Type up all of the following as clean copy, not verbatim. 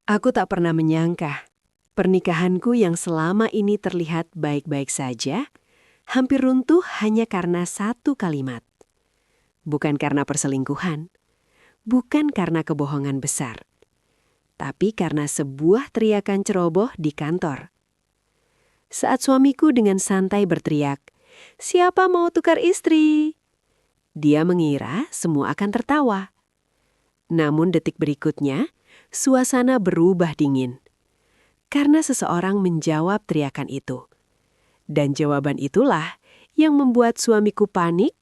Aku tak pernah menyangka, pernikahanku yang selama ini terlihat baik-baik saja, hampir runtuh hanya karena satu kalimat. Bukan karena perselingkuhan, bukan karena kebohongan besar, tapi karena sebuah teriakan ceroboh di kantor. Saat suamiku dengan santai berteriak, "Siapa mau tukar istri?" Dia mengira semua akan tertawa. Namun detik berikutnya, suasana berubah dingin. Karena seseorang menjawab teriakan itu. Dan jawaban itulah yang membuat suamiku panik,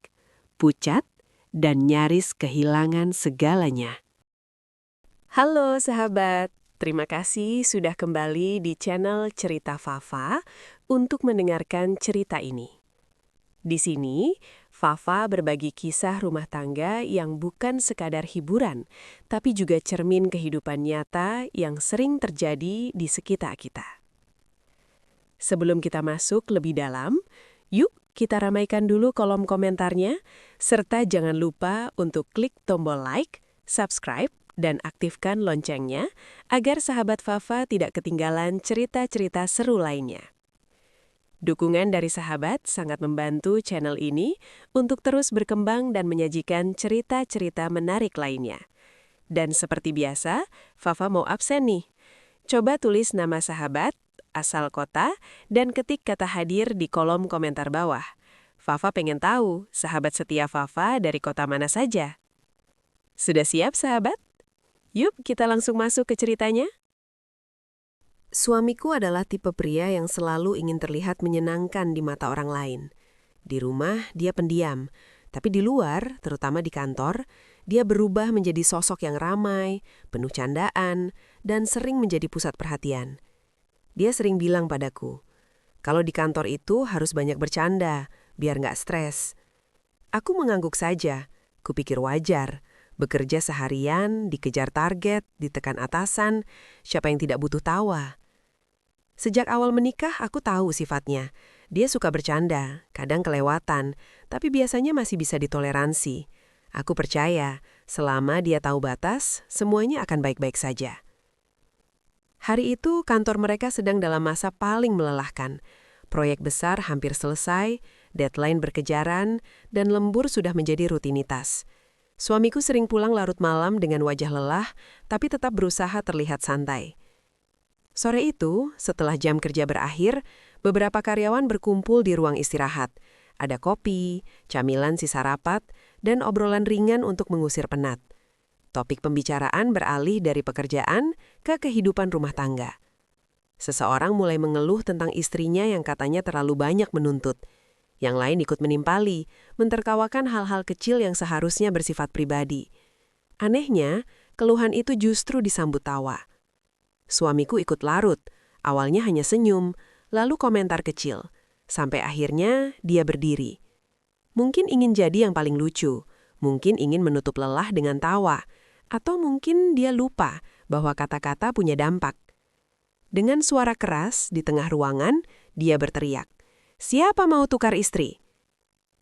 pucat, dan nyaris kehilangan segalanya. Halo sahabat, terima kasih sudah kembali di channel Cerita Fafa untuk mendengarkan cerita ini. Di sini, Fafa berbagi kisah rumah tangga yang bukan sekadar hiburan, tapi juga cermin kehidupan nyata yang sering terjadi di sekitar kita. Sebelum kita masuk lebih dalam, yuk kita ramaikan dulu kolom komentarnya, serta jangan lupa untuk klik tombol like, subscribe, dan aktifkan loncengnya agar sahabat Fafa tidak ketinggalan cerita-cerita seru lainnya. Dukungan dari sahabat sangat membantu channel ini untuk terus berkembang dan menyajikan cerita-cerita menarik lainnya. Dan seperti biasa, Fafa mau absen nih. Coba tulis nama sahabat, asal kota, dan ketik kata hadir di kolom komentar bawah. Fafa pengen tahu sahabat setia Fafa dari kota mana saja. Sudah siap sahabat? Yuk kita langsung masuk ke ceritanya. Suamiku adalah tipe pria yang selalu ingin terlihat menyenangkan di mata orang lain. Di rumah, dia pendiam. Tapi di luar, terutama di kantor, dia berubah menjadi sosok yang ramai, penuh candaan, dan sering menjadi pusat perhatian. Dia sering bilang padaku, kalau di kantor itu harus banyak bercanda, biar nggak stres. Aku mengangguk saja, kupikir wajar. Bekerja seharian, dikejar target, ditekan atasan, siapa yang tidak butuh tawa? Sejak awal menikah, aku tahu sifatnya. Dia suka bercanda, kadang kelewatan, tapi biasanya masih bisa ditoleransi. Aku percaya, selama dia tahu batas, semuanya akan baik-baik saja. Hari itu, kantor mereka sedang dalam masa paling melelahkan. Proyek besar hampir selesai, deadline berkejaran, dan lembur sudah menjadi rutinitas. Suamiku sering pulang larut malam dengan wajah lelah, tapi tetap berusaha terlihat santai. Sore itu, setelah jam kerja berakhir, beberapa karyawan berkumpul di ruang istirahat. Ada kopi, camilan sisa rapat, dan obrolan ringan untuk mengusir penat. Topik pembicaraan beralih dari pekerjaan ke kehidupan rumah tangga. Seseorang mulai mengeluh tentang istrinya yang katanya terlalu banyak menuntut. Yang lain ikut menimpali, mentertawakan hal-hal kecil yang seharusnya bersifat pribadi. Anehnya, keluhan itu justru disambut tawa. Suamiku ikut larut, awalnya hanya senyum, lalu komentar kecil. Sampai akhirnya dia berdiri. Mungkin ingin jadi yang paling lucu, mungkin ingin menutup lelah dengan tawa, atau mungkin dia lupa bahwa kata-kata punya dampak. Dengan suara keras di tengah ruangan, dia berteriak, "Siapa mau tukar istri?"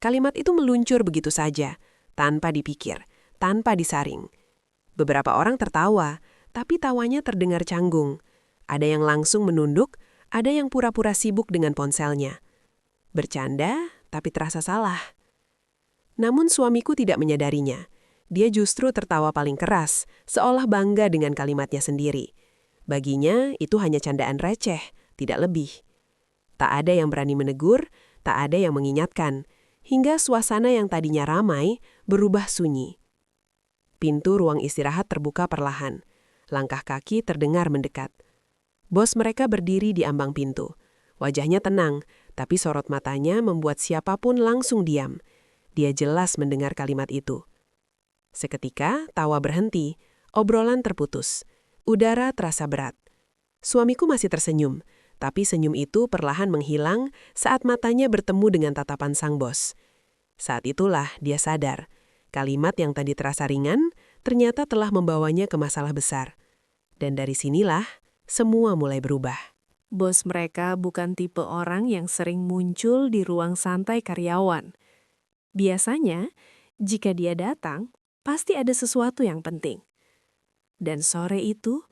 Kalimat itu meluncur begitu saja, tanpa dipikir, tanpa disaring. Beberapa orang tertawa, tapi tawanya terdengar canggung. Ada yang langsung menunduk, ada yang pura-pura sibuk dengan ponselnya. Bercanda, tapi terasa salah. Namun suamiku tidak menyadarinya. Dia justru tertawa paling keras, seolah bangga dengan kalimatnya sendiri. Baginya, itu hanya candaan receh, tidak lebih. Tak ada yang berani menegur, tak ada yang mengingatkan, hingga suasana yang tadinya ramai berubah sunyi. Pintu ruang istirahat terbuka perlahan. Langkah kaki terdengar mendekat. Bos mereka berdiri di ambang pintu. Wajahnya tenang, tapi sorot matanya membuat siapapun langsung diam. Dia jelas mendengar kalimat itu. Seketika, tawa berhenti, obrolan terputus. Udara terasa berat. Suamiku masih tersenyum, tapi senyum itu perlahan menghilang saat matanya bertemu dengan tatapan sang bos. Saat itulah dia sadar, kalimat yang tadi terasa ringan ternyata telah membawanya ke masalah besar. Dan dari sinilah, semua mulai berubah. Bos mereka bukan tipe orang yang sering muncul di ruang santai karyawan. Biasanya, jika dia datang, pasti ada sesuatu yang penting. Dan sore itu,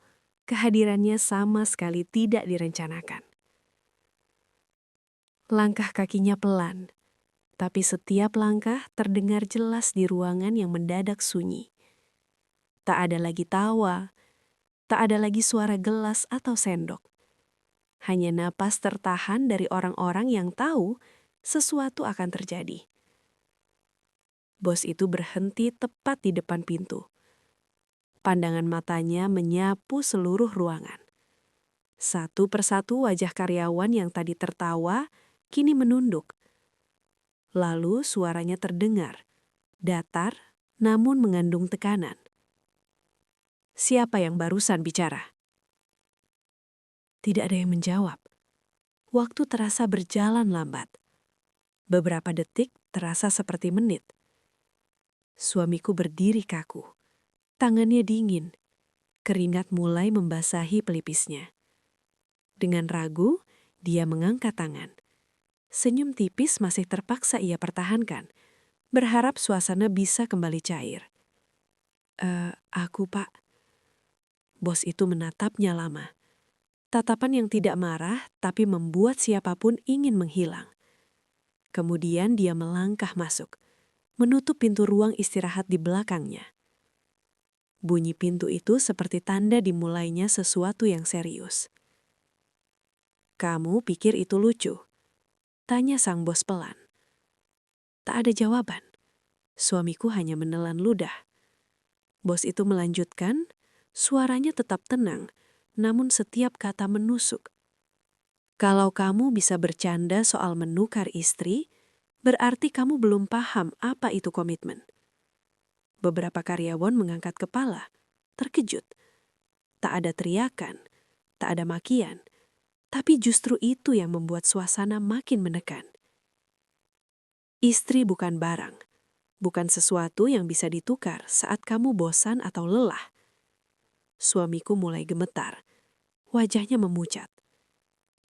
Kehadirannya sama sekali tidak direncanakan. Langkah kakinya pelan, tapi setiap langkah terdengar jelas di ruangan yang mendadak sunyi. Tak ada lagi tawa, tak ada lagi suara gelas atau sendok. Hanya napas tertahan dari orang-orang yang tahu sesuatu akan terjadi. Bos itu berhenti tepat di depan pintu. Pandangan matanya menyapu seluruh ruangan. Satu persatu wajah karyawan yang tadi tertawa kini menunduk. Lalu suaranya terdengar, datar namun mengandung tekanan. Siapa yang barusan bicara? Tidak ada yang menjawab. Waktu terasa berjalan lambat. Beberapa detik terasa seperti menit. Suamiku berdiri kaku. Tangannya dingin. Keringat mulai membasahi pelipisnya. Dengan ragu, dia mengangkat tangan. Senyum tipis masih terpaksa ia pertahankan, berharap suasana bisa kembali cair. Aku, Pak." Bos itu menatapnya lama. Tatapan yang tidak marah, tapi membuat siapapun ingin menghilang. Kemudian dia melangkah masuk, menutup pintu ruang istirahat di belakangnya. Bunyi pintu itu seperti tanda dimulainya sesuatu yang serius. "Kamu pikir itu lucu?" tanya sang bos pelan. Tak ada jawaban. Suamiku hanya menelan ludah. Bos itu melanjutkan, suaranya tetap tenang, namun setiap kata menusuk. "Kalau kamu bisa bercanda soal menukar istri, berarti kamu belum paham apa itu komitmen." Beberapa karyawan mengangkat kepala, terkejut. Tak ada teriakan, tak ada makian, tapi justru itu yang membuat suasana makin menekan. Istri bukan barang, bukan sesuatu yang bisa ditukar saat kamu bosan atau lelah. Suamiku mulai gemetar, wajahnya memucat.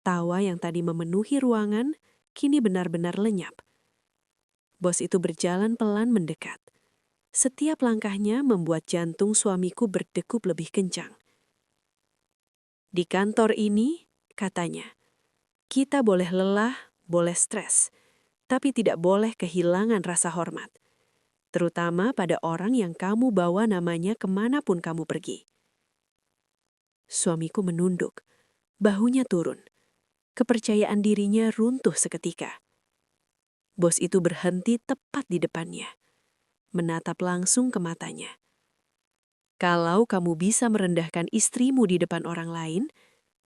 Tawa yang tadi memenuhi ruangan kini benar-benar lenyap. Bos itu berjalan pelan mendekat. Setiap langkahnya membuat jantung suamiku berdegup lebih kencang. "Di kantor ini," katanya, "kita boleh lelah, boleh stres, tapi tidak boleh kehilangan rasa hormat. Terutama pada orang yang kamu bawa namanya kemanapun kamu pergi." Suamiku menunduk, bahunya turun. Kepercayaan dirinya runtuh seketika. Bos itu berhenti tepat di depannya, menatap langsung ke matanya. "Kalau kamu bisa merendahkan istrimu di depan orang lain,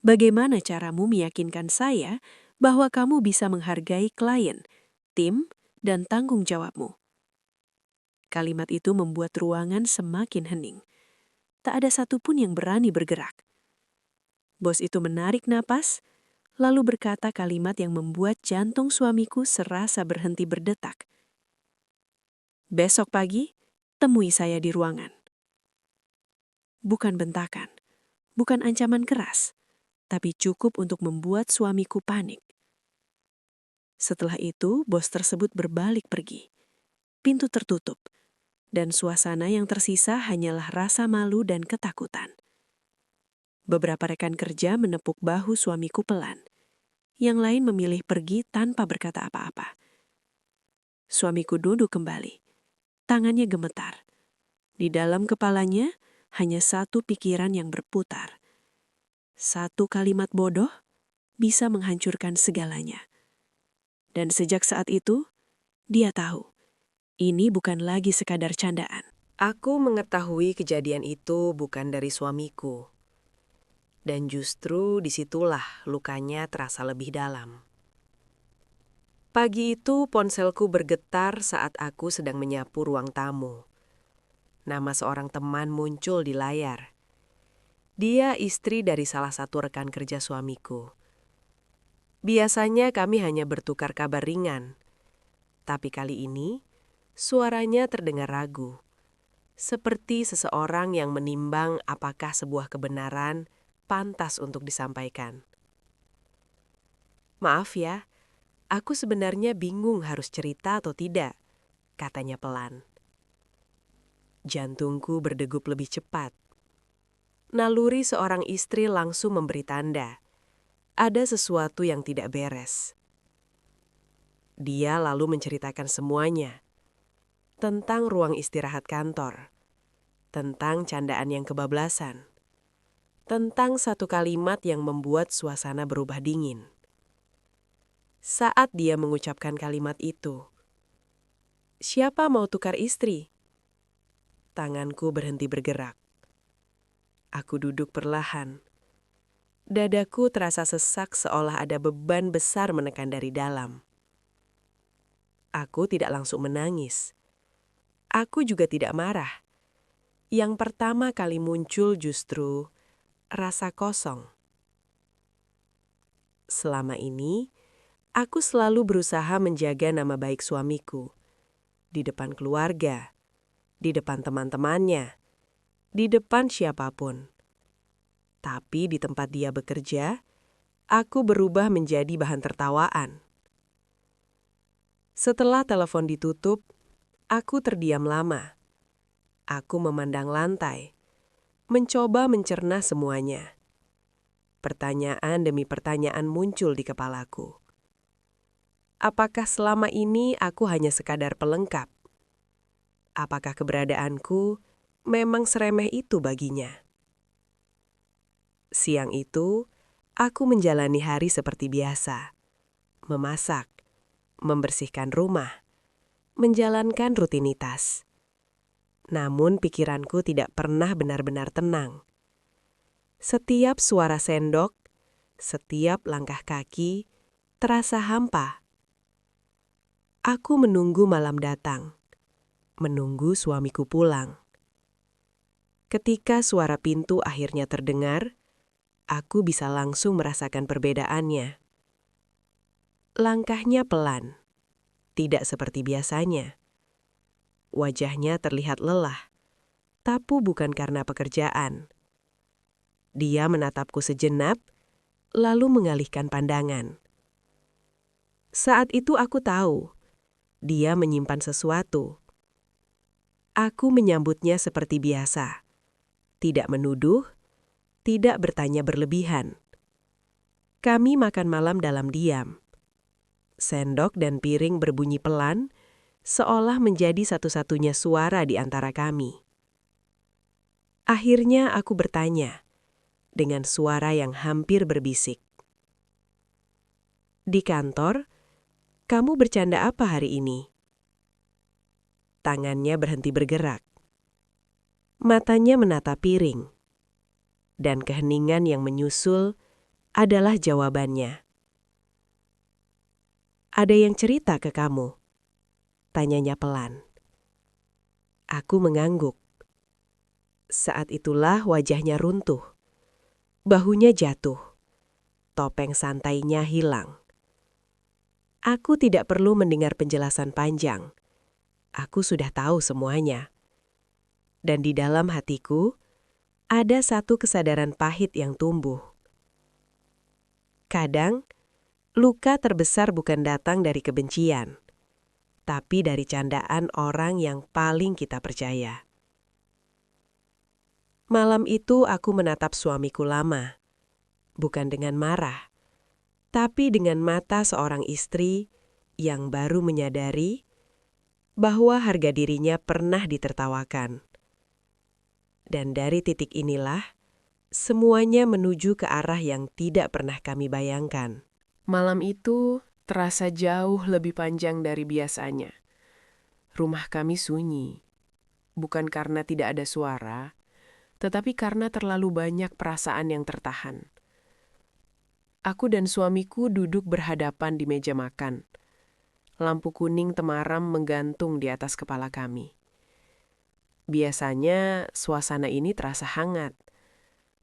bagaimana caramu meyakinkan saya bahwa kamu bisa menghargai klien, tim, dan tanggung jawabmu?" Kalimat itu membuat ruangan semakin hening. Tak ada satupun yang berani bergerak. Bos itu menarik napas, lalu berkata kalimat yang membuat jantung suamiku serasa berhenti berdetak. "Besok pagi, temui saya di ruangan." Bukan bentakan, bukan ancaman keras, tapi cukup untuk membuat suamiku panik. Setelah itu, bos tersebut berbalik pergi. Pintu tertutup, dan suasana yang tersisa hanyalah rasa malu dan ketakutan. Beberapa rekan kerja menepuk bahu suamiku pelan. Yang lain memilih pergi tanpa berkata apa-apa. Suamiku duduk kembali. Tangannya gemetar. Di dalam kepalanya hanya satu pikiran yang berputar. Satu kalimat bodoh bisa menghancurkan segalanya. Dan sejak saat itu, dia tahu, ini bukan lagi sekadar candaan. Aku mengetahui kejadian itu bukan dari suamiku. Dan justru disitulah lukanya terasa lebih dalam. Pagi itu ponselku bergetar saat aku sedang menyapu ruang tamu. Nama seorang teman muncul di layar. Dia istri dari salah satu rekan kerja suamiku. Biasanya kami hanya bertukar kabar ringan. Tapi kali ini, suaranya terdengar ragu. Seperti seseorang yang menimbang apakah sebuah kebenaran pantas untuk disampaikan. "Maaf ya, aku sebenarnya bingung harus cerita atau tidak," katanya pelan. Jantungku berdegup lebih cepat. Naluri seorang istri langsung memberi tanda. Ada sesuatu yang tidak beres. Dia lalu menceritakan semuanya. Tentang ruang istirahat kantor. Tentang candaan yang kebablasan. Tentang satu kalimat yang membuat suasana berubah dingin. Saat dia mengucapkan kalimat itu, "Siapa mau tukar istri?" Tanganku berhenti bergerak. Aku duduk perlahan. Dadaku terasa sesak seolah ada beban besar menekan dari dalam. Aku tidak langsung menangis. Aku juga tidak marah. Yang pertama kali muncul justru rasa kosong. Selama ini, aku selalu berusaha menjaga nama baik suamiku. Di depan keluarga, di depan teman-temannya, di depan siapapun. Tapi di tempat dia bekerja, aku berubah menjadi bahan tertawaan. Setelah telepon ditutup, aku terdiam lama. Aku memandang lantai, mencoba mencerna semuanya. Pertanyaan demi pertanyaan muncul di kepalaku. Apakah selama ini aku hanya sekadar pelengkap? Apakah keberadaanku memang seremeh itu baginya? Siang itu, aku menjalani hari seperti biasa. Memasak, membersihkan rumah, menjalankan rutinitas. Namun pikiranku tidak pernah benar-benar tenang. Setiap suara sendok, setiap langkah kaki, terasa hampa. Aku menunggu malam datang, menunggu suamiku pulang. Ketika suara pintu akhirnya terdengar, aku bisa langsung merasakan perbedaannya. Langkahnya pelan, tidak seperti biasanya. Wajahnya terlihat lelah, tapi bukan karena pekerjaan. Dia menatapku sejenak, lalu mengalihkan pandangan. Saat itu aku tahu, dia menyimpan sesuatu. Aku menyambutnya seperti biasa. Tidak menuduh, tidak bertanya berlebihan. Kami makan malam dalam diam. Sendok dan piring berbunyi pelan, seolah menjadi satu-satunya suara di antara kami. Akhirnya aku bertanya, dengan suara yang hampir berbisik. "Di kantor, kamu bercanda apa hari ini?" Tangannya berhenti bergerak. Matanya menatap piring. Dan keheningan yang menyusul adalah jawabannya. "Ada yang cerita ke kamu?" Tanyanya pelan. Aku mengangguk. Saat itulah wajahnya runtuh. Bahunya jatuh. Topeng santainya hilang. Aku tidak perlu mendengar penjelasan panjang. Aku sudah tahu semuanya. Dan di dalam hatiku, ada satu kesadaran pahit yang tumbuh. Kadang, luka terbesar bukan datang dari kebencian, tapi dari candaan orang yang paling kita percaya. Malam itu aku menatap suamiku lama, bukan dengan marah, tapi dengan mata seorang istri yang baru menyadari bahwa harga dirinya pernah ditertawakan. Dan dari titik inilah, semuanya menuju ke arah yang tidak pernah kami bayangkan. Malam itu terasa jauh lebih panjang dari biasanya. Rumah kami sunyi, bukan karena tidak ada suara, tetapi karena terlalu banyak perasaan yang tertahan. Aku dan suamiku duduk berhadapan di meja makan. Lampu kuning temaram menggantung di atas kepala kami. Biasanya suasana ini terasa hangat,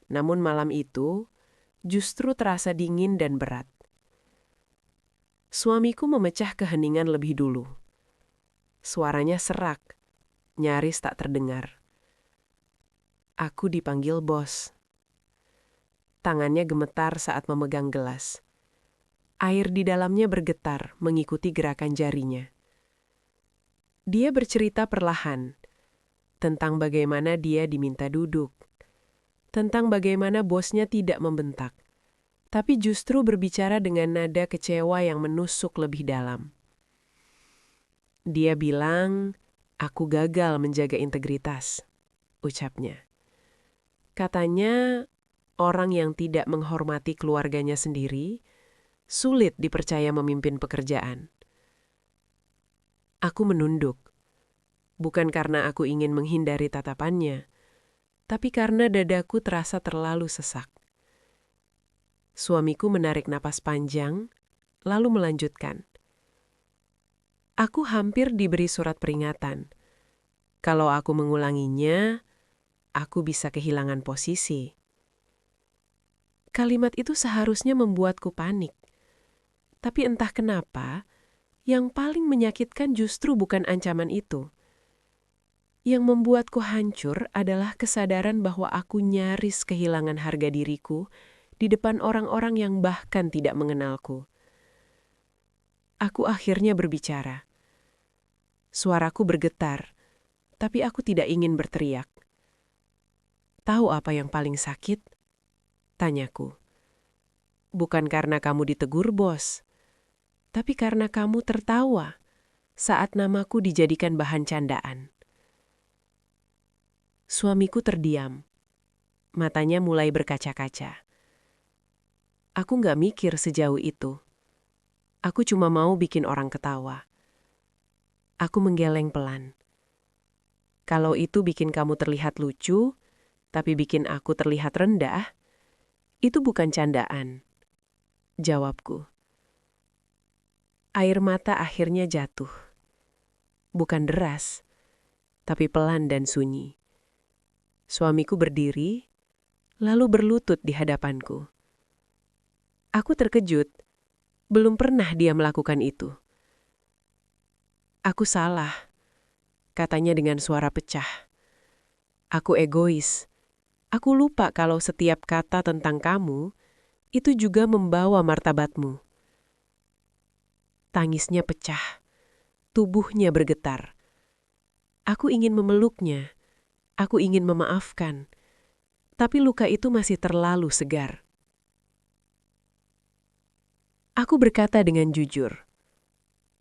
namun malam itu justru terasa dingin dan berat. Suamiku memecah keheningan lebih dulu. Suaranya serak, nyaris tak terdengar. Aku dipanggil bos. Tangannya gemetar saat memegang gelas. Air di dalamnya bergetar mengikuti gerakan jarinya. Dia bercerita perlahan tentang bagaimana dia diminta duduk, tentang bagaimana bosnya tidak membentak, tapi justru berbicara dengan nada kecewa yang menusuk lebih dalam. Dia bilang, "Aku gagal menjaga integritas," ucapnya. Katanya, orang yang tidak menghormati keluarganya sendiri sulit dipercaya memimpin pekerjaan. Aku menunduk, bukan karena aku ingin menghindari tatapannya, tapi karena dadaku terasa terlalu sesak. Suamiku menarik napas panjang, lalu melanjutkan. Aku hampir diberi surat peringatan. Kalau aku mengulanginya, aku bisa kehilangan posisi. Kalimat itu seharusnya membuatku panik. Tapi entah kenapa, yang paling menyakitkan justru bukan ancaman itu. Yang membuatku hancur adalah kesadaran bahwa aku nyaris kehilangan harga diriku di depan orang-orang yang bahkan tidak mengenalku. Aku akhirnya berbicara. Suaraku bergetar, tapi aku tidak ingin berteriak. "Tahu apa yang paling sakit?" tanyaku. "Bukan karena kamu ditegur, bos, tapi karena kamu tertawa saat namaku dijadikan bahan candaan." Suamiku terdiam. Matanya mulai berkaca-kaca. Aku nggak mikir sejauh itu. Aku cuma mau bikin orang ketawa. Aku menggeleng pelan. "Kalau itu bikin kamu terlihat lucu, tapi bikin aku terlihat rendah, itu bukan candaan," jawabku. Air mata akhirnya jatuh. Bukan deras, tapi pelan dan sunyi. Suamiku berdiri, lalu berlutut di hadapanku. Aku terkejut. Belum pernah dia melakukan itu. "Aku salah," katanya dengan suara pecah. "Aku egois. Aku lupa kalau setiap kata tentang kamu itu juga membawa martabatmu." Tangisnya pecah. Tubuhnya bergetar. Aku ingin memeluknya. Aku ingin memaafkan. Tapi luka itu masih terlalu segar. Aku berkata dengan jujur.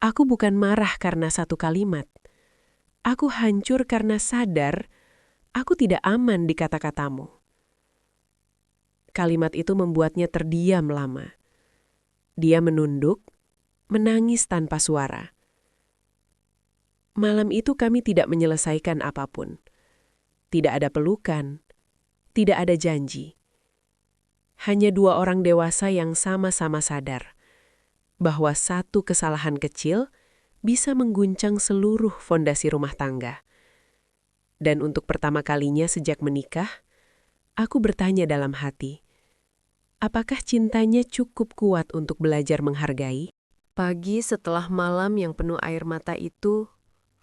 Aku bukan marah karena satu kalimat. Aku hancur karena sadar aku tidak aman di kata-katamu. Kalimat itu membuatnya terdiam lama. Dia menunduk, menangis tanpa suara. Malam itu kami tidak menyelesaikan apapun. Tidak ada pelukan, tidak ada janji. Hanya dua orang dewasa yang sama-sama sadar bahwa satu kesalahan kecil bisa mengguncang seluruh fondasi rumah tangga. Dan untuk pertama kalinya sejak menikah, aku bertanya dalam hati, apakah cintanya cukup kuat untuk belajar menghargai? Pagi setelah malam yang penuh air mata itu,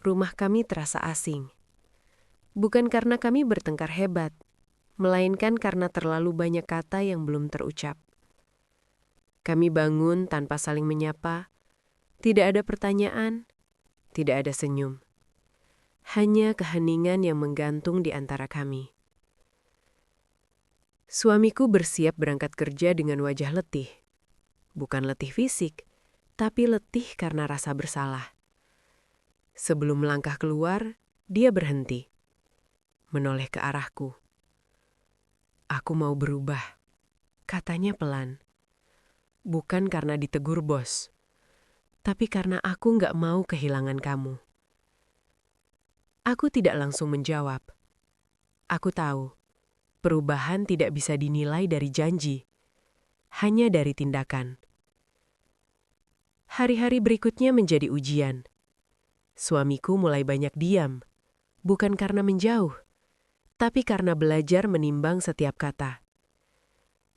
rumah kami terasa asing. Bukan karena kami bertengkar hebat, melainkan karena terlalu banyak kata yang belum terucap. Kami bangun tanpa saling menyapa, tidak ada pertanyaan, tidak ada senyum. Hanya keheningan yang menggantung di antara kami. Suamiku bersiap berangkat kerja dengan wajah letih. Bukan letih fisik, tapi letih karena rasa bersalah. Sebelum melangkah keluar, dia berhenti. Menoleh ke arahku. "Aku mau berubah," katanya pelan. "Bukan karena ditegur bos, tapi karena aku nggak mau kehilangan kamu." Aku tidak langsung menjawab. Aku tahu, perubahan tidak bisa dinilai dari janji, hanya dari tindakan. Hari-hari berikutnya menjadi ujian. Suamiku mulai banyak diam, bukan karena menjauh, tapi karena belajar menimbang setiap kata.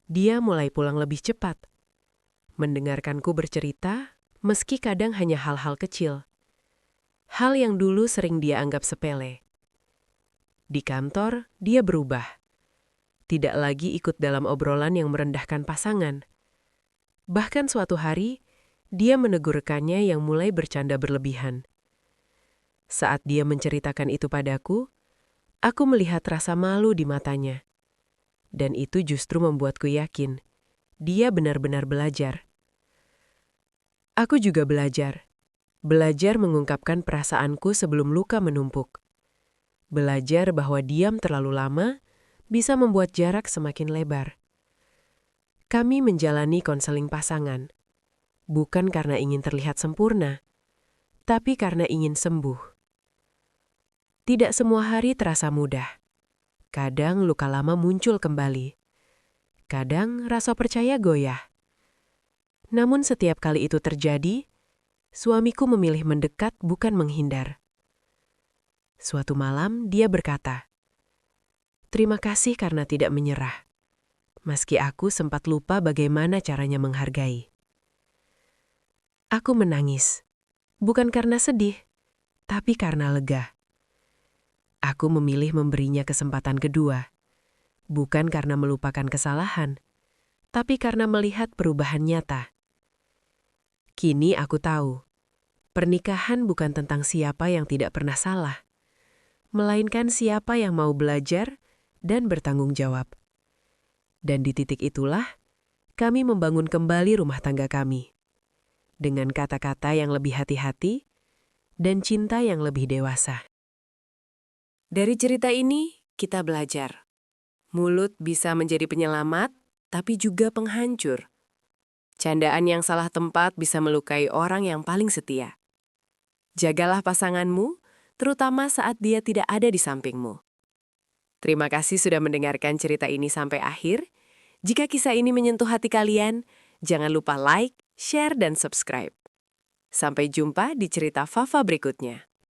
Dia mulai pulang lebih cepat, mendengarkanku bercerita, meski kadang hanya hal-hal kecil. Hal yang dulu sering dia anggap sepele. Di kantor, dia berubah. Tidak lagi ikut dalam obrolan yang merendahkan pasangan. Bahkan suatu hari, dia menegur rekannya yang mulai bercanda berlebihan. Saat dia menceritakan itu padaku, aku melihat rasa malu di matanya. Dan itu justru membuatku yakin, dia benar-benar belajar. Aku juga belajar. Belajar mengungkapkan perasaanku sebelum luka menumpuk. Belajar bahwa diam terlalu lama bisa membuat jarak semakin lebar. Kami menjalani konseling pasangan, bukan karena ingin terlihat sempurna, tapi karena ingin sembuh. Tidak semua hari terasa mudah. Kadang luka lama muncul kembali. Kadang rasa percaya goyah. Namun setiap kali itu terjadi, suamiku memilih mendekat bukan menghindar. Suatu malam dia berkata, "Terima kasih karena tidak menyerah. Meski aku sempat lupa bagaimana caranya menghargai." Aku menangis, bukan karena sedih, tapi karena lega. Aku memilih memberinya kesempatan kedua, bukan karena melupakan kesalahan, tapi karena melihat perubahan nyata. Kini aku tahu, pernikahan bukan tentang siapa yang tidak pernah salah, melainkan siapa yang mau belajar dan bertanggung jawab. Dan di titik itulah, kami membangun kembali rumah tangga kami. Dengan kata-kata yang lebih hati-hati dan cinta yang lebih dewasa. Dari cerita ini, kita belajar. Mulut bisa menjadi penyelamat, tapi juga penghancur. Candaan yang salah tempat bisa melukai orang yang paling setia. Jagalah pasanganmu, terutama saat dia tidak ada di sampingmu. Terima kasih sudah mendengarkan cerita ini sampai akhir. Jika kisah ini menyentuh hati kalian, jangan lupa like, share, dan subscribe. Sampai jumpa di cerita Fafa berikutnya.